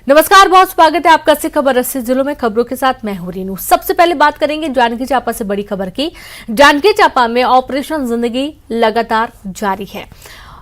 नमस्कार, बहुत स्वागत है आपका से खबर 80 जिलों में खबरों के साथ मैं हूं रीनू। सबसे पहले बात करेंगे जांजगीर चांपा से बड़ी खबर की। जांजगीर चांपा में ऑपरेशन जिंदगी लगातार जारी है।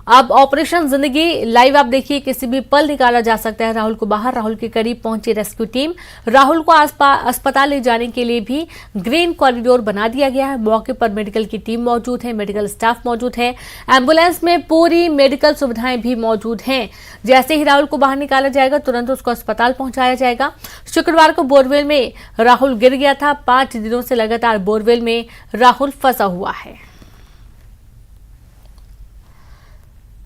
अब ऑपरेशन जिंदगी लाइव आप देखिए, किसी भी पल निकाला जा सकता है राहुल को बाहर। राहुल के करीब पहुंची रेस्क्यू टीम। राहुल को अस्पताल ले जाने के लिए भी ग्रीन कॉरिडोर बना दिया गया है। मौके पर मेडिकल की टीम मौजूद है, मेडिकल स्टाफ मौजूद है, एम्बुलेंस में पूरी मेडिकल सुविधाएं भी मौजूद हैं। जैसे ही राहुल को बाहर निकाला जाएगा तुरंत उसको अस्पताल पहुंचाया जाएगा। शुक्रवार को बोरवेल में राहुल गिर गया था। 5 दिनों से लगातार बोरवेल में राहुल फंसा हुआ है।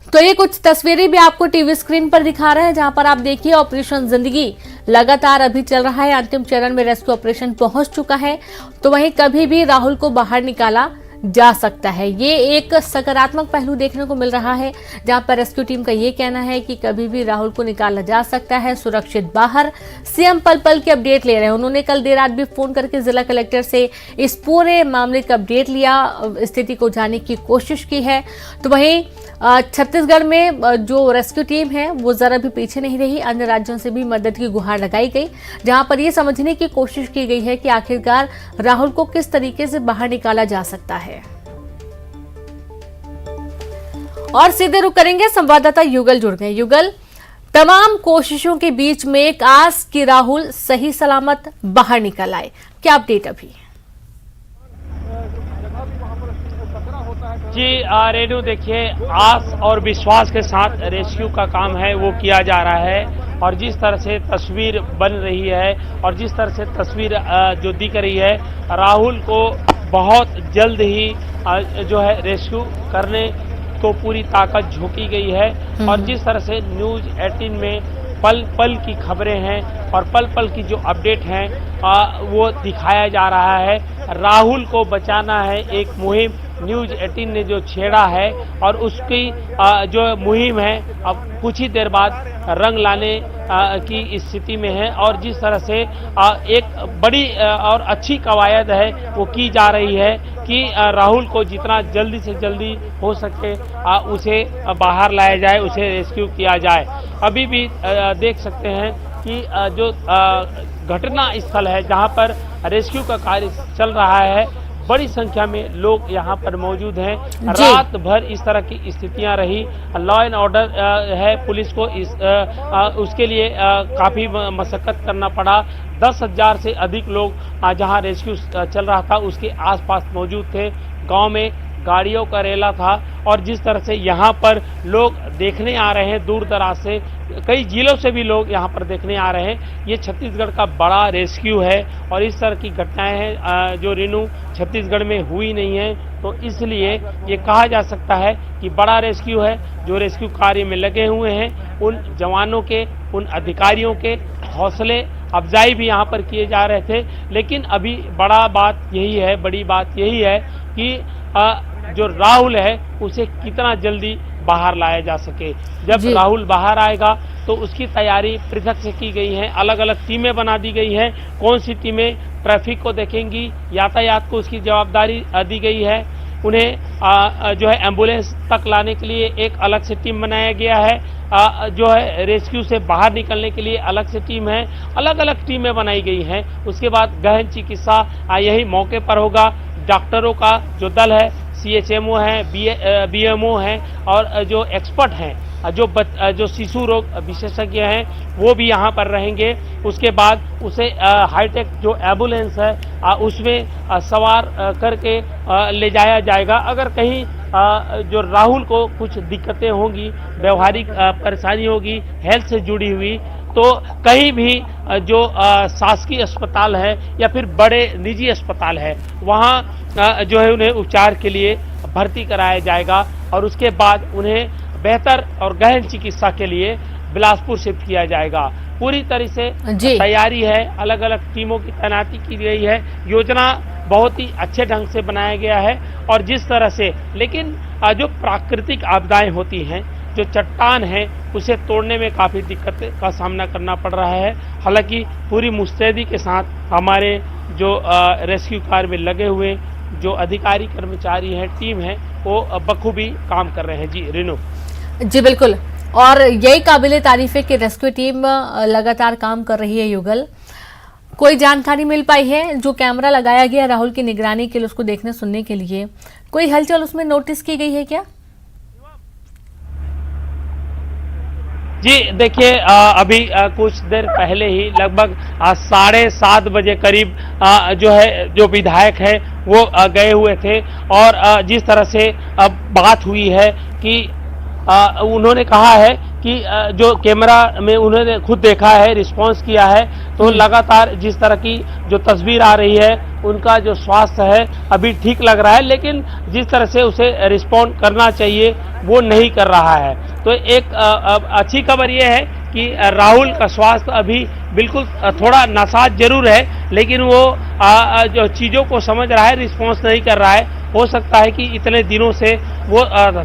तो ये कुछ तस्वीरें भी आपको टीवी स्क्रीन पर दिखा रहे हैं, जहां पर आप देखिए ऑपरेशन जिंदगी लगातार अभी चल रहा है। अंतिम चरण में रेस्क्यू ऑपरेशन पहुंच चुका है। तो वहीं कभी भी राहुल को बाहर निकाला जा सकता है। ये एक सकारात्मक पहलू देखने को मिल रहा है, जहां पर रेस्क्यू टीम का ये कहना है कि कभी भी राहुल को निकाला जा सकता है सुरक्षित बाहर। सीएम पल पल की अपडेट ले रहे हैं। उन्होंने कल देर रात भी फोन करके जिला कलेक्टर से इस पूरे मामले का अपडेट लिया, स्थिति को जानने की कोशिश की है। तो वहीं छत्तीसगढ़ में जो रेस्क्यू टीम है वो जरा भी पीछे नहीं रही। अन्य राज्यों से भी मदद की गुहार लगाई गई, जहां पर यह समझने की कोशिश की गई है कि आखिरकार राहुल को किस तरीके से बाहर निकाला जा सकता है। और सीधे रुक करेंगे, संवाददाता युगल जुड़ गए। युगल, तमाम कोशिशों के बीच में एक आस कि राहुल सही सलामत बाहर निकल आए, क्या अपडेट अभी? जी रेणु, देखिए आस और विश्वास के साथ रेस्क्यू का काम है वो किया जा रहा है। और जिस तरह से तस्वीर बन रही है और जिस तरह से तस्वीर जो दिख रही है, राहुल को बहुत जल्द ही जो है रेस्क्यू करने को पूरी ताकत झोंकी गई है। और जिस तरह से न्यूज 18 में पल पल की खबरें हैं और पल पल की जो अपडेट हैं वो दिखाया जा रहा है। राहुल को बचाना है एक मुहिम न्यूज 18 ने जो छेड़ा है, और उसकी जो मुहिम है अब कुछ ही देर बाद रंग लाने की स्थिति में है। और जिस तरह से एक बड़ी और अच्छी कवायद है वो की जा रही है कि राहुल को जितना जल्दी से जल्दी हो सके उसे बाहर लाया जाए, उसे रेस्क्यू किया जाए। अभी भी देख सकते हैं कि जो घटना स्थल है जहां पर रेस्क्यू का कार्य चल रहा है, बड़ी संख्या में लोग यहां पर मौजूद हैं। रात भर इस तरह की स्थितियां रही। लॉ एंड ऑर्डर है, पुलिस को उसके लिए काफी मशक्कत करना पड़ा। 10,000 से अधिक लोग जहां रेस्क्यू चल रहा था उसके आसपास मौजूद थे। गांव में गाड़ियों का रेला था। और जिस तरह से यहाँ पर लोग देखने आ रहे हैं, दूर दराज से कई जिलों से भी लोग यहाँ पर देखने आ रहे हैं। ये छत्तीसगढ़ का बड़ा रेस्क्यू है और इस तरह की घटनाएं हैं जो रीनू छत्तीसगढ़ में हुई नहीं है। तो इसलिए ये कहा जा सकता है कि बड़ा रेस्क्यू है। जो रेस्क्यू कार्य में लगे हुए हैं उन जवानों के, उन अधिकारियों के हौसले अफजाई भी यहाँ पर किए जा रहे थे। लेकिन अभी बड़ी बात यही है कि जो राहुल है उसे कितना जल्दी बाहर लाया जा सके। जब राहुल बाहर आएगा तो उसकी तैयारी पृथक से की गई है। अलग अलग टीमें बना दी गई हैं। कौन सी टीमें ट्रैफिक को देखेंगी, यातायात को उसकी जवाबदारी दी गई है। उन्हें जो है एम्बुलेंस तक लाने के लिए एक अलग से टीम बनाया गया है। जो है रेस्क्यू से बाहर निकलने के लिए अलग से टीम है। अलग अलग टीमें बनाई गई हैं। उसके बाद गहन चिकित्सा यही मौके पर होगा। डॉक्टरों का जो दल है, CHMO है, BMO है, और जो एक्सपर्ट हैं, जो शिशु रोग विशेषज्ञ हैं वो भी यहाँ पर रहेंगे। उसके बाद उसे हाईटेक जो एम्बुलेंस है उसमें सवार करके ले जाया जाएगा। अगर कहीं जो राहुल को कुछ दिक्कतें होंगी, व्यवहारिक परेशानी होगी हेल्थ से जुड़ी हुई, तो कहीं भी जो शासकीय अस्पताल है या फिर बड़े निजी अस्पताल है वहाँ जो है उन्हें उपचार के लिए भर्ती कराया जाएगा। और उसके बाद उन्हें बेहतर और गहन चिकित्सा के लिए बिलासपुर शिफ्ट किया जाएगा। पूरी तरह से तैयारी है। अलग अलग टीमों की तैनाती की गई है। योजना बहुत ही अच्छे ढंग से बनाया गया है। और जिस तरह से लेकिन जो प्राकृतिक आपदाएं होती हैं, जो चट्टान है उसे तोड़ने में काफी दिक्कत का सामना करना पड़ रहा है। हालांकि पूरी मुस्तैदी के साथ हमारे जो रेस्क्यू कार्य में लगे हुए जो अधिकारी कर्मचारी हैं, टीम है, वो बखूबी काम कर रहे हैं। जी रीनू। जी बिल्कुल, और यही काबिले तारीफ है कि रेस्क्यू टीम लगातार काम कर रही है। युगल, कोई जानकारी मिल पाई है जो कैमरा लगाया गया राहुल की निगरानी के लिए, उसको देखने सुनने के लिए, कोई हलचल उसमें नोटिस की गई है क्या? जी देखिए, अभी कुछ देर पहले ही लगभग 7:30 बजे करीब जो है जो विधायक है वो गए हुए थे और जिस तरह से बात हुई है कि उन्होंने कहा है कि जो कैमरा में उन्होंने खुद देखा है, रिस्पांस किया है, तो लगातार जिस तरह की जो तस्वीर आ रही है उनका जो स्वास्थ्य है अभी ठीक लग रहा है, लेकिन जिस तरह से उसे रिस्पॉन्ड करना चाहिए वो नहीं कर रहा है। तो एक अच्छी खबर ये है कि राहुल का स्वास्थ्य अभी बिल्कुल थोड़ा नासाज जरूर है, लेकिन वो जो चीज़ों को समझ रहा है, रिस्पॉन्स नहीं कर रहा है। हो सकता है कि इतने दिनों से वो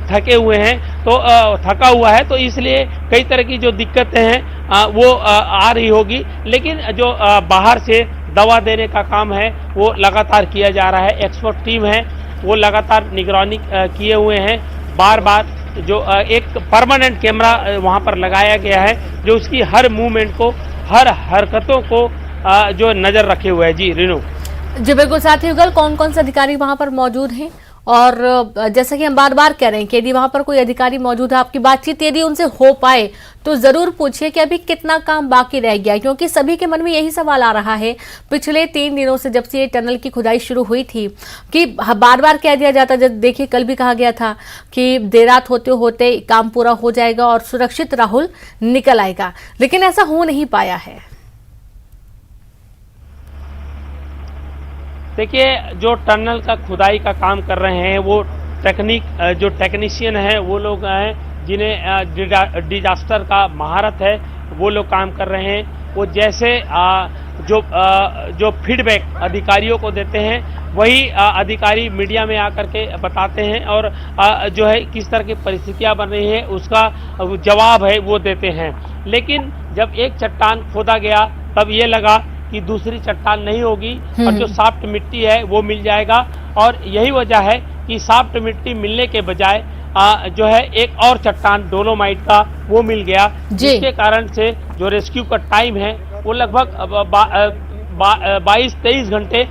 थके हुए हैं, तो थका हुआ है, तो इसलिए कई तरह की जो दिक्कतें हैं वो आ रही होगी, लेकिन जो बाहर से दवा देने का काम है वो लगातार किया जा रहा है। एक्सपर्ट टीम है वो लगातार निगरानी किए हुए हैं। बार बार जो एक परमानेंट कैमरा वहां पर लगाया गया है जो उसकी हर मूवमेंट को, हर हरकतों को जो नजर रखे हुए है। जी रीनू। जी बिल्कुल। साथ ही युगल, कौन कौन से अधिकारी वहां पर मौजूद हैं? और जैसा कि हम बार बार कह रहे हैं कि यदि वहां पर कोई अधिकारी मौजूद है, आपकी बातचीत यदि उनसे हो पाए तो जरूर पूछिए कि अभी कितना काम बाकी रह गया, क्योंकि सभी के मन में यही सवाल आ रहा है पिछले 3 दिनों से, जब से ये टनल की खुदाई शुरू हुई थी, कि बार बार कह दिया जाता, जब देखिए कल भी कहा गया था कि देर रात होते होते काम पूरा हो जाएगा और सुरक्षित राहुल निकल आएगा, लेकिन ऐसा हो नहीं पाया है। देखिए, जो टनल का खुदाई का काम कर रहे हैं वो जो टेक्नीशियन है वो लोग हैं जिन्हें डिजास्टर का महारत है, वो लोग काम कर रहे हैं। वो जैसे जो फीडबैक अधिकारियों को देते हैं वही अधिकारी मीडिया में आकर के बताते हैं और जो है किस तरह की परिस्थितियां बन रही है उसका जवाब है वो देते हैं। लेकिन जब एक चट्टान खोदा गया तब ये लगा कि दूसरी चट्टान नहीं होगी और जो सॉफ्ट मिट्टी है वो मिल जाएगा, और यही वजह है कि सॉफ्ट मिट्टी मिलने के बजाय जो है एक और चट्टान डोलोमाइट का वो मिल गया, जिसके कारण से जो रेस्क्यू का टाइम है वो लगभग 22-23 घंटे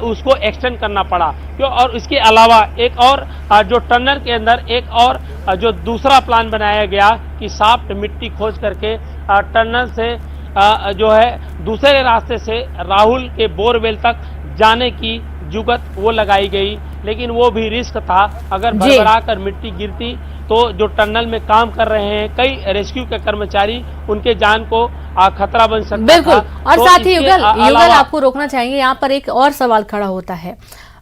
उसको एक्सटेंड करना पड़ा। क्यों? और इसके अलावा एक और जो टनल के अंदर एक और जो दूसरा प्लान बनाया गया कि सॉफ्ट मिट्टी खोज करके टनल से जो है दूसरे रास्ते से राहुल के बोरवेल तक जाने की जुगत वो लगाई गई, लेकिन वो भी रिस्क था। अगर भरभरा कर मिट्टी गिरती तो जो टनल में काम कर रहे हैं कई रेस्क्यू के कर्मचारी, उनके जान को खतरा बन सकता था। बिल्कुल। और तो साथ ही युगल आपको रोकना चाहेंगे, यहाँ पर एक और सवाल खड़ा होता है,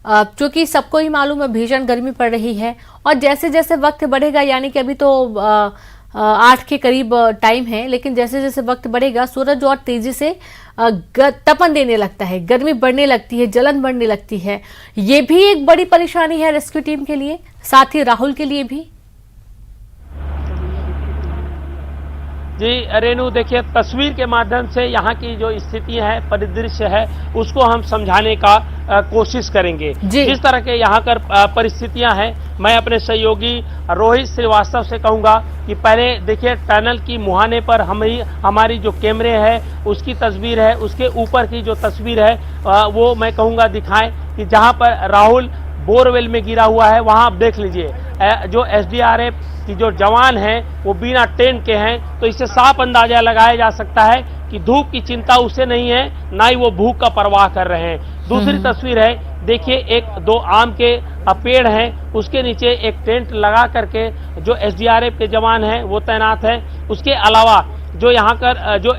क्योंकि सबको ही मालूम है भीषण गर्मी पड़ रही है और जैसे जैसे वक्त बढ़ेगा, यानी कि अभी तो 8 के करीब टाइम है, लेकिन जैसे जैसे वक्त बढ़ेगा सूरज और तेजी से तपन देने लगता है, गर्मी बढ़ने लगती है, जलन बढ़ने लगती है। ये भी एक बड़ी परेशानी है रेस्क्यू टीम के लिए, साथ ही राहुल के लिए भी। जी रेणु, देखिए तस्वीर के माध्यम से यहाँ की जो स्थिति है, परिदृश्य है, उसको हम समझाने का कोशिश करेंगे। जिस तरह के यहाँ कर परिस्थितियां हैं, मैं अपने सहयोगी रोहित श्रीवास्तव से कहूँगा कि पहले देखिए टनल की मुहाने पर हमारी जो कैमरे है उसकी तस्वीर है, उसके ऊपर की जो तस्वीर है वो मैं कहूँगा दिखाएं कि जहाँ पर राहुल बोरवेल में गिरा हुआ है वहाँ आप देख लीजिए जो एसडीआरएफ की जो जवान हैं वो बिना टेंट के हैं, तो इससे साफ अंदाजा लगाया जा सकता है कि धूप की चिंता उसे नहीं है, ना ही वो भूख का परवाह कर रहे हैं। दूसरी तस्वीर है, देखिए एक 2 आम के पेड़ हैं, उसके नीचे एक टेंट लगा करके जो एसडीआरएफ के जवान हैं वो तैनात हैं। उसके अलावा जो यहाँ कर जो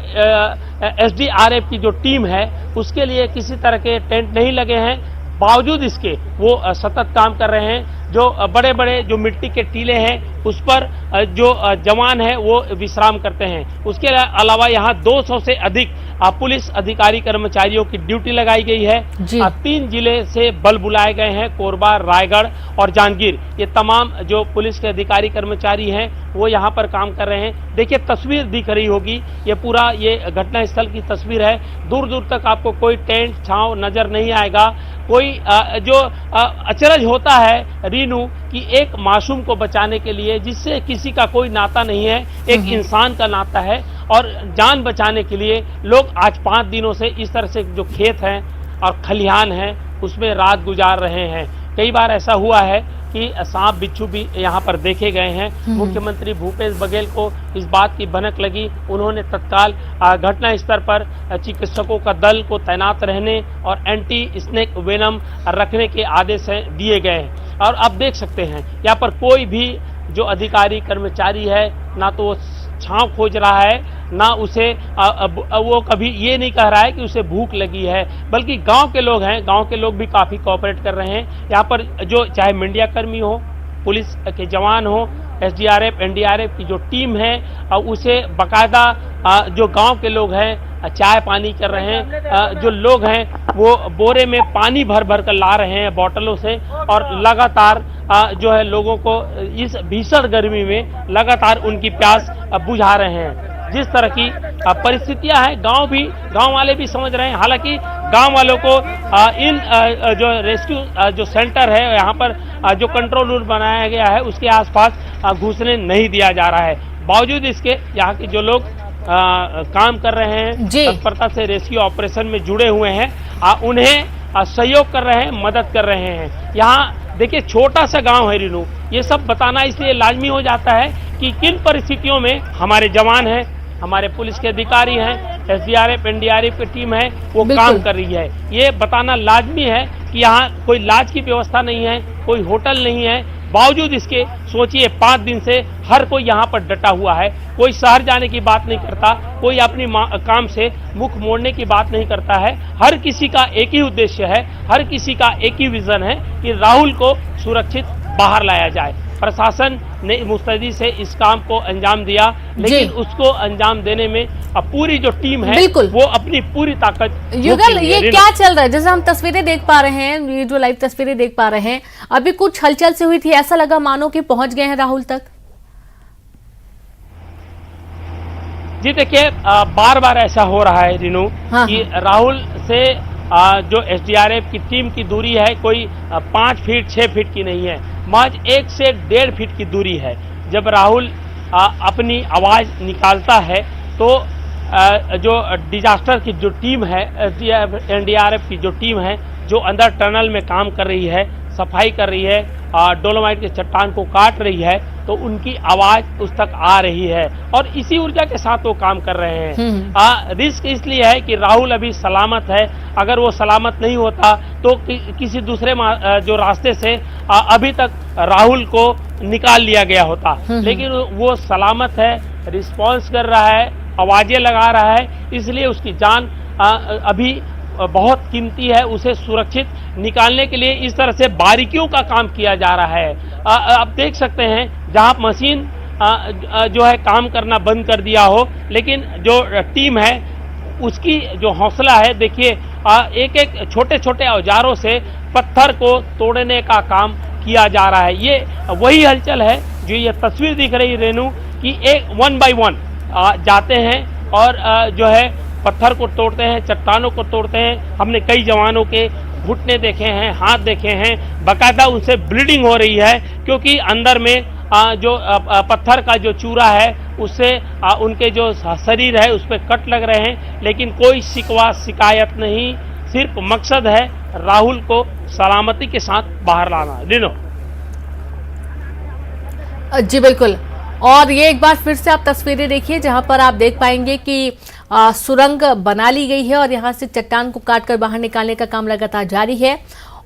एसडीआरएफ की जो टीम है उसके लिए किसी तरह के टेंट नहीं लगे हैं, बावजूद इसके वो सतत काम कर रहे हैं। जो बड़े बड़े जो मिट्टी के टीले हैं उस पर जो जवान है वो विश्राम करते हैं। उसके अलावा यहाँ 200 से अधिक पुलिस अधिकारी कर्मचारियों की ड्यूटी लगाई गई है। 3 जिले से बल बुलाए गए हैं, कोरबा, रायगढ़ और जांजगीर। ये तमाम जो पुलिस के अधिकारी कर्मचारी हैं वो यहाँ पर काम कर रहे हैं। देखिए तस्वीर दिख रही होगी, ये पूरा ये घटना स्थल की तस्वीर है। दूर दूर तक आपको कोई टेंट छांव नजर नहीं आएगा। कोई जो अचरज होता है रीनू कि एक मासूम को बचाने के लिए, जिससे किसी का कोई नाता नहीं है, एक इंसान का नाता है, और जान बचाने के लिए लोग आज 5 दिनों से इस तरह से जो खेत हैं और खलिहान हैं उसमें रात गुजार रहे हैं। कई बार ऐसा हुआ है कि सांप बिच्छू भी यहाँ पर देखे गए हैं। मुख्यमंत्री भूपेश बघेल को इस बात की भनक लगी, उन्होंने तत्काल घटना स्थल पर चिकित्सकों का दल को तैनात रहने और एंटी स्नेक वेनम रखने के आदेश दिए गए हैं। और अब देख सकते हैं यहाँ पर कोई भी जो अधिकारी कर्मचारी है, ना तो वो छांव खोज रहा है, ना उसे वो कभी ये नहीं कह रहा है कि उसे भूख लगी है, बल्कि गांव के लोग हैं, गांव के लोग भी काफी कोऑपरेट कर रहे हैं। यहाँ पर जो चाहे मीडिया कर्मी हो, पुलिस के जवान हो, एसडीआरएफ एनडीआरएफ की जो टीम है, उसे बाकायदा जो गांव के लोग हैं चाय पानी कर रहे हैं। जो लोग हैं वो बोरे में पानी भर भर कर ला रहे हैं बोतलों से, और लगातार जो है लोगों को इस भीषण गर्मी में लगातार उनकी प्यास बुझा रहे हैं। जिस तरह की परिस्थितियां हैं, गांव वाले भी समझ रहे हैं। हालांकि गांव वालों को इन जो रेस्क्यू जो सेंटर है, यहाँ पर जो कंट्रोल रूम बनाया गया है, उसके आसपास घुसने नहीं दिया जा रहा है। बावजूद इसके यहाँ के जो लोग काम कर रहे हैं, तत्परता से रेस्क्यू ऑपरेशन में जुड़े हुए हैं, उन्हें सहयोग कर रहे हैं, मदद कर रहे हैं। यहाँ देखिए छोटा सा गांव है रीनू, ये सब बताना इसलिए लाजमी हो जाता है कि किन परिस्थितियों में हमारे जवान हैं, हमारे पुलिस के अधिकारी हैं, एसडीआरएफ एनडीआरएफ की टीम है, वो काम कर रही है। ये बताना लाजमी है कि यहाँ कोई लाज की व्यवस्था नहीं है, कोई होटल नहीं है। बावजूद इसके सोचिए 5 दिन से हर कोई यहाँ पर डटा हुआ है। कोई शहर जाने की बात नहीं करता, कोई अपनी काम से मुख मोड़ने की बात नहीं करता है। हर किसी का एक ही उद्देश्य है, हर किसी का एक ही विजन है कि राहुल को सुरक्षित बाहर लाया जाए। प्रशासन ने मुस्तैदी से इस काम को अंजाम दिया, लेकिन उसको अंजाम देने में पूरी जो टीम है वो अपनी पूरी ताकत। युगल, ये क्या चल रहा है? जैसे हम तस्वीरें देख पा रहे हैं, ये जो लाइव तस्वीरें देख पा रहे हैं, अभी कुछ हलचल से हुई थी, ऐसा लगा मानो कि पहुंच गए हैं राहुल तक। जी देखिए, बार बार ऐसा हो रहा है रीनू कि राहुल से जो एसडीआरएफ की टीम की दूरी है कोई 5 फीट 6 फीट की नहीं है, महज 1 से 1.5 फीट की दूरी है। जब राहुल अपनी आवाज निकालता है तो जो डिजास्टर की जो टीम है, एनडीआरएफ की जो टीम है, जो अंदर टनल में काम कर रही है, सफाई कर रही है, डोलोमाइट के चट्टान को काट रही है, तो उनकी आवाज उस तक आ रही है और इसी ऊर्जा के साथ वो काम कर रहे हैं। रिस्क इसलिए है कि राहुल अभी सलामत है। अगर वो सलामत नहीं होता तो किसी दूसरे जो रास्ते से अभी तक राहुल को निकाल लिया गया होता, लेकिन वो सलामत है, रिस्पॉन्स कर रहा है, आवाजें लगा रहा है, इसलिए उसकी जान अभी बहुत कीमती है। उसे सुरक्षित निकालने के लिए इस तरह से बारीकियों का काम किया जा रहा है। आप देख सकते हैं जहां मशीन जो है काम करना बंद कर दिया हो, लेकिन जो टीम है उसकी जो हौसला है, देखिए एक एक छोटे छोटे औजारों से पत्थर को तोड़ने का काम किया जा रहा है। ये वही हलचल है जो ये तस्वीर दिख रही रेनू कि एक 1 by 1 जाते हैं और जो है पत्थर को तोड़ते हैं, चट्टानों को तोड़ते हैं। हमने कई जवानों के घुटने देखे हैं, हाथ देखे हैं, बाकायदा उनसे ब्लीडिंग हो रही है क्योंकि अंदर में जो पत्थर का जो चूरा है उससे उनके जो शरीर है उस पर कट लग रहे हैं, लेकिन कोई शिकवा शिकायत नहीं। सिर्फ मकसद है राहुल को सलामती के साथ बाहर लाना। लिनो जी बिल्कुल, और ये एक बार फिर से आप तस्वीरें देखिए जहां पर आप देख पाएंगे कि सुरंग बना ली गई है और यहां से चट्टान को काटकर बाहर निकालने का काम लगातार जारी है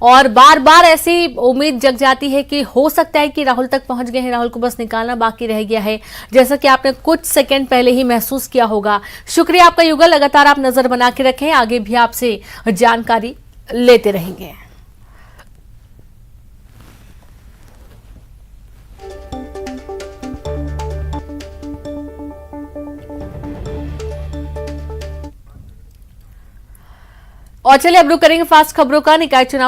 और बार बार ऐसी उम्मीद जग जाती है कि हो सकता है कि राहुल तक पहुंच गए हैं, राहुल को बस निकालना बाकी रह गया है, जैसा कि आपने कुछ सेकंड पहले ही महसूस किया होगा। शुक्रिया आपका युगल, लगातार आप नजर बना के रखें, आगे भी आपसे जानकारी लेते रहेंगे। और चलिए अब रुक करेंगे फास्ट खबरों का। निकाय चुनाव